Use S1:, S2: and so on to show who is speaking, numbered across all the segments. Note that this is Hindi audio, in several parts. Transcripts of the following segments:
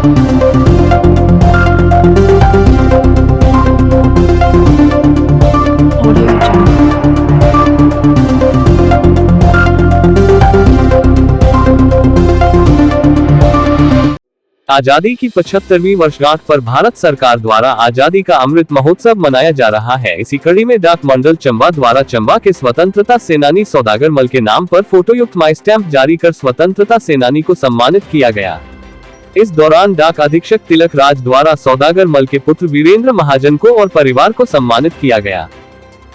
S1: आजादी की 75वीं वर्षगांठ पर भारत सरकार द्वारा आजादी का अमृत महोत्सव मनाया जा रहा है। इसी कड़ी में डाक मंडल चंबा द्वारा चंबा के स्वतंत्रता सेनानी सौदागर मल के नाम पर फोटोयुक्त माई स्टैंप जारी कर स्वतंत्रता सेनानी को सम्मानित किया गया। इस दौरान डाक अधीक्षक तिलक राज द्वारा सौदागर मल के पुत्र वीरेंद्र महाजन को और परिवार को सम्मानित किया गया।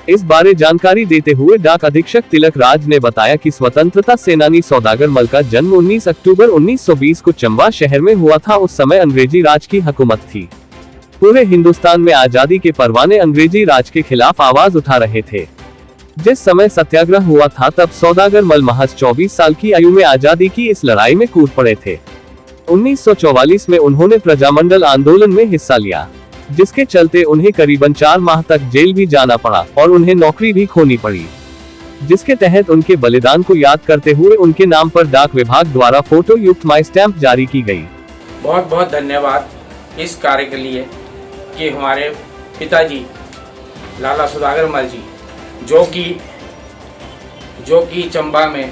S1: इस बारे जानकारी देते हुए डाक अधीक्षक तिलक राज ने बताया कि स्वतंत्रता सेनानी सौदागर मल का जन्म 19 अक्टूबर 1920 को चंबा शहर में हुआ था। उस समय अंग्रेजी राज की हुकूमत थी। पूरे हिंदुस्तान में आजादी के परवाने अंग्रेजी राज के खिलाफ आवाज उठा रहे थे। जिस समय सत्याग्रह हुआ था तब सौदागर मल महज 24 साल की आयु में आजादी की इस लड़ाई में कूद पड़े थे। 1944 में उन्होंने प्रजामंडल आंदोलन में हिस्सा लिया, जिसके चलते उन्हें करीबन 4 माह तक जेल भी जाना पड़ा और उन्हें नौकरी भी खोनी पड़ी, जिसके तहत उनके बलिदान को याद करते हुए उनके नाम पर डाक विभाग द्वारा फोटो युक्त माई स्टैंप जारी की गई।
S2: बहुत बहुत धन्यवाद इस कार्य के लिए कि हमारे पिताजी लाला सौदागर मल जी जो कि चंबा में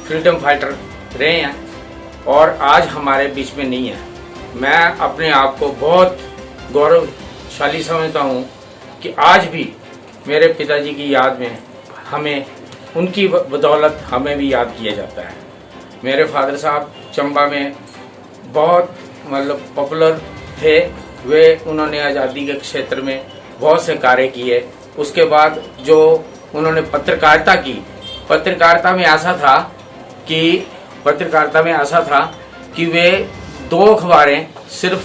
S2: फ्रीडम फाइटर रहे हैं और आज हमारे बीच में नहीं है। मैं अपने आप को बहुत गौरवशाली समझता हूँ कि आज भी मेरे पिताजी की याद में हमें उनकी बदौलत हमें भी याद किया जाता है। मेरे फादर साहब चंबा में बहुत पॉपुलर थे। उन्होंने आज़ादी के क्षेत्र में बहुत से कार्य किए। उसके बाद जो उन्होंने पत्रकारिता में ऐसा था कि वे 2 अखबारें सिर्फ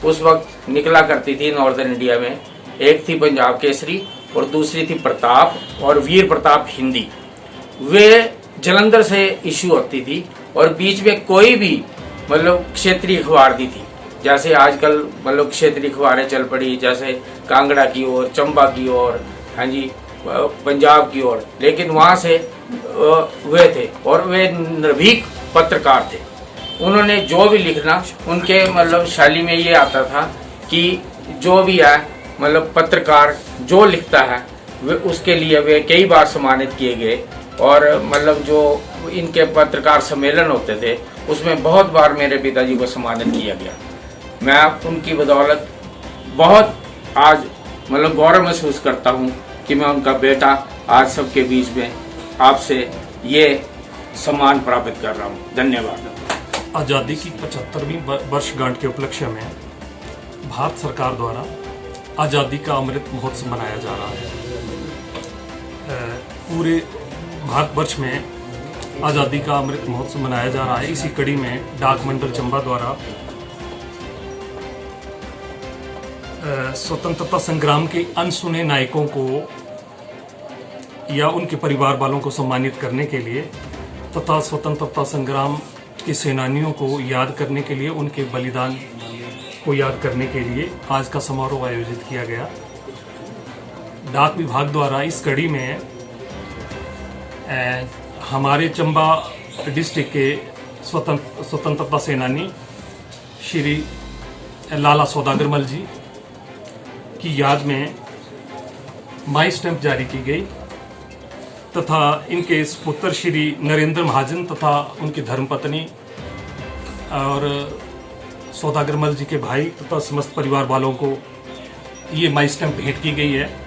S2: उस वक्त निकला करती थी नॉर्दर्न इंडिया में। एक थी पंजाब केसरी और दूसरी थी प्रताप और वीर प्रताप हिंदी। वे जलंधर से इशू होती थी और बीच में कोई भी क्षेत्रीय अखबार दी थी। जैसे आजकल क्षेत्रीय अखबारें चल पड़ी, जैसे कांगड़ा की ओर, चंबा की ओर, हाँ जी, पंजाब की ओर। लेकिन वहाँ से वे थे और वे निर्भीक पत्रकार थे। उन्होंने जो भी लिखना उनके शैली में ये आता था कि जो भी है पत्रकार जो लिखता है वे उसके लिए वे कई बार सम्मानित किए गए। और जो इनके पत्रकार सम्मेलन होते थे उसमें बहुत बार मेरे पिताजी को सम्मानित किया गया। मैं उनकी बदौलत बहुत आज गौरव महसूस करता हूँ कि मैं उनका बेटा आज सबके बीच में आपसे ये सम्मान प्राप्त कर रहा हूँ। धन्यवाद।
S3: आज़ादी की 75वीं वर्षगांठ के उपलक्ष्य में भारत सरकार द्वारा आज़ादी का अमृत महोत्सव मनाया जा रहा है। पूरे भारतवर्ष में आज़ादी का अमृत महोत्सव मनाया जा रहा है। इसी कड़ी में डाक मंडल चंबा द्वारा स्वतंत्रता संग्राम के अनसुने नायकों को या उनके परिवार वालों को सम्मानित करने के लिए तथा स्वतंत्रता संग्राम के सेनानियों को याद करने के लिए, उनके बलिदान को याद करने के लिए आज का समारोह आयोजित किया गया। डाक विभाग द्वारा इस कड़ी में हमारे चंबा डिस्ट्रिक्ट के स्वतंत्रता सेनानी श्री लाला सौदागर मल जी की याद में माई स्टैंप जारी की गई तथा इनके पुत्र श्री नरेंद्र महाजन तथा उनकी धर्मपत्नी और सौदागर मल जी के भाई तथा समस्त परिवार वालों को ये माई स्टैंप भेंट की गई है।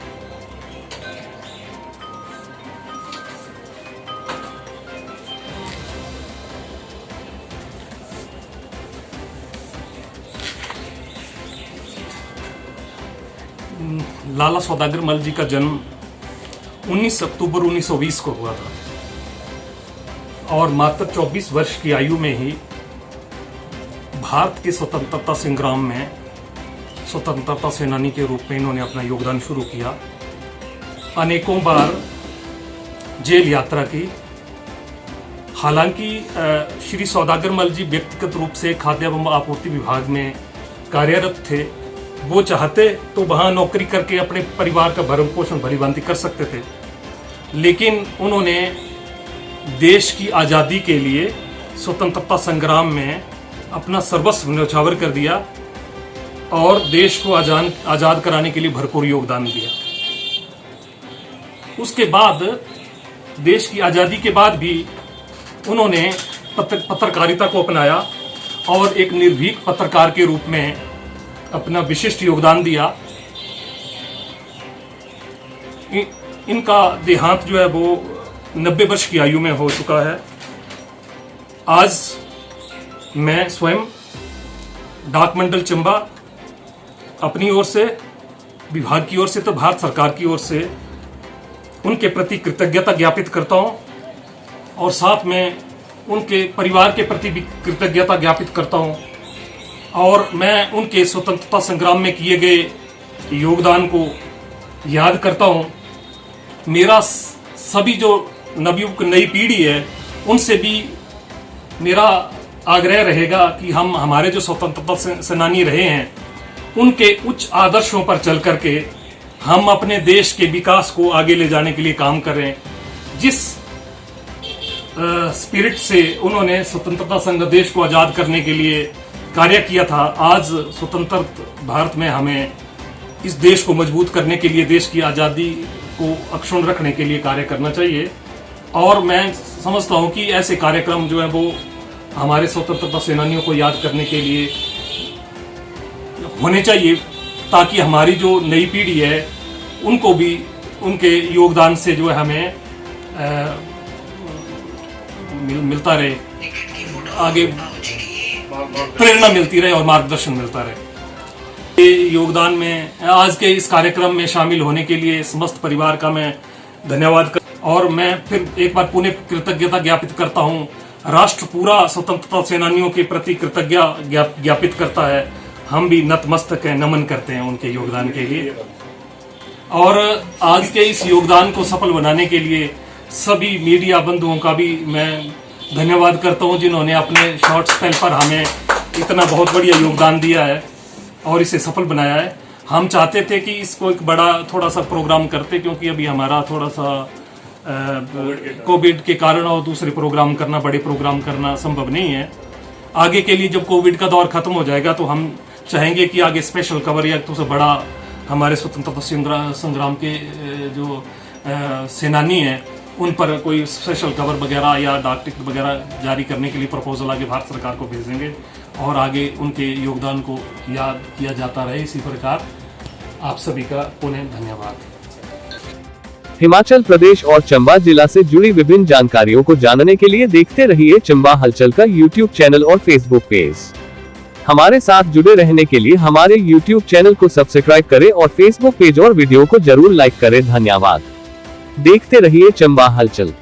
S3: लाला सौदागर मल जी का जन्म 19 अक्टूबर 1920 को हुआ था और मात्र 24 वर्ष की आयु में ही भारत के स्वतंत्रता संग्राम में स्वतंत्रता सेनानी के रूप में इन्होंने अपना योगदान शुरू किया। अनेकों बार जेल यात्रा की। हालांकि श्री सौदागर मल जी व्यक्तिगत रूप से खाद्य एवं आपूर्ति विभाग में कार्यरत थे। वो चाहते तो वहाँ नौकरी करके अपने परिवार का भरण पोषण भलीभांति कर सकते थे, लेकिन उन्होंने देश की आज़ादी के लिए स्वतंत्रता संग्राम में अपना सर्वस्व न्यौछावर कर दिया और देश को आजाद कराने के लिए भरपूर योगदान दिया। उसके बाद देश की आज़ादी के बाद भी उन्होंने पत्रकारिता को अपनाया और एक निर्भीक पत्रकार के रूप में अपना विशिष्ट योगदान दिया। इनका देहांत जो है वो 90 वर्ष की आयु में हो चुका है। आज मैं स्वयं डाक मंडल चंबा अपनी ओर से, विभाग की ओर से तो भारत सरकार की ओर से उनके प्रति कृतज्ञता ज्ञापित करता हूं और साथ में उनके परिवार के प्रति भी कृतज्ञता ज्ञापित करता हूं और मैं उनके स्वतंत्रता संग्राम में किए गए योगदान को याद करता हूं। मेरा सभी जो नवयुवक नई पीढ़ी है उनसे भी मेरा आग्रह रहेगा कि हम हमारे जो स्वतंत्रता सेनानी रहे हैं उनके उच्च आदर्शों पर चल करके हम अपने देश के विकास को आगे ले जाने के लिए काम करें। जिस स्पिरिट से उन्होंने स्वतंत्रता संघ देश को आज़ाद करने के लिए कार्य किया था, आज स्वतंत्र भारत में हमें इस देश को मजबूत करने के लिए, देश की आज़ादी को अक्षुण्ण रखने के लिए कार्य करना चाहिए। और मैं समझता हूं कि ऐसे कार्यक्रम जो है वो हमारे स्वतंत्रता सेनानियों को याद करने के लिए होने चाहिए, ताकि हमारी जो नई पीढ़ी है उनको भी उनके योगदान से जो है हमें मिलता रहे, आगे प्रेरणा मिलती रहे और मार्गदर्शन मिलता रहे। ये योगदान में आज के इस कार्यक्रम में शामिल होने के लिए समस्त परिवार का मैं धन्यवाद और मैं फिर एक बार पुनः कृतज्ञता ज्ञापित करता हूँ। राष्ट्र पूरा स्वतंत्रता सेनानियों के प्रति कृतज्ञता ज्ञापित करता है। हम भी नतमस्तक हैं, नमन करते हैं उनके योगदान के लिए। और आज के इस योगदान को सफल बनाने के लिए सभी मीडिया बंधुओं का भी मैं धन्यवाद करता हूं, जिन्होंने अपने शॉर्ट स्पेल पर हमें इतना बहुत बढ़िया योगदान दिया है और इसे सफल बनाया है। हम चाहते थे कि इसको एक बड़ा थोड़ा सा प्रोग्राम करते, क्योंकि अभी हमारा थोड़ा सा कोविड के कारण और दूसरे प्रोग्राम करना, बड़े प्रोग्राम करना संभव नहीं है। आगे के लिए जब कोविड का दौर खत्म हो जाएगा तो हम चाहेंगे कि आगे स्पेशल कवर या तो से बड़ा हमारे स्वतंत्रता संग्राम के जो सेनानी हैं उन पर कोई स्पेशल कवर वगैरह या डाक टिकट वगैरह जारी करने के लिए प्रपोजल आगे भारत सरकार को भेजेंगे और आगे उनके योगदान को याद किया जाता रहे। इसी प्रकार आप सभी का पुनः धन्यवाद।
S1: हिमाचल प्रदेश और चंबा जिला से जुड़ी विभिन्न जानकारियों को जानने के लिए देखते रहिए चंबा हलचल का यूट्यूब चैनल और फेसबुक पेज। हमारे साथ जुड़े रहने के लिए हमारे यूट्यूब चैनल को सब्सक्राइब करें और फेसबुक पेज और वीडियो को जरूर लाइक करें। धन्यवाद। देखते रहिए चंबा हलचल।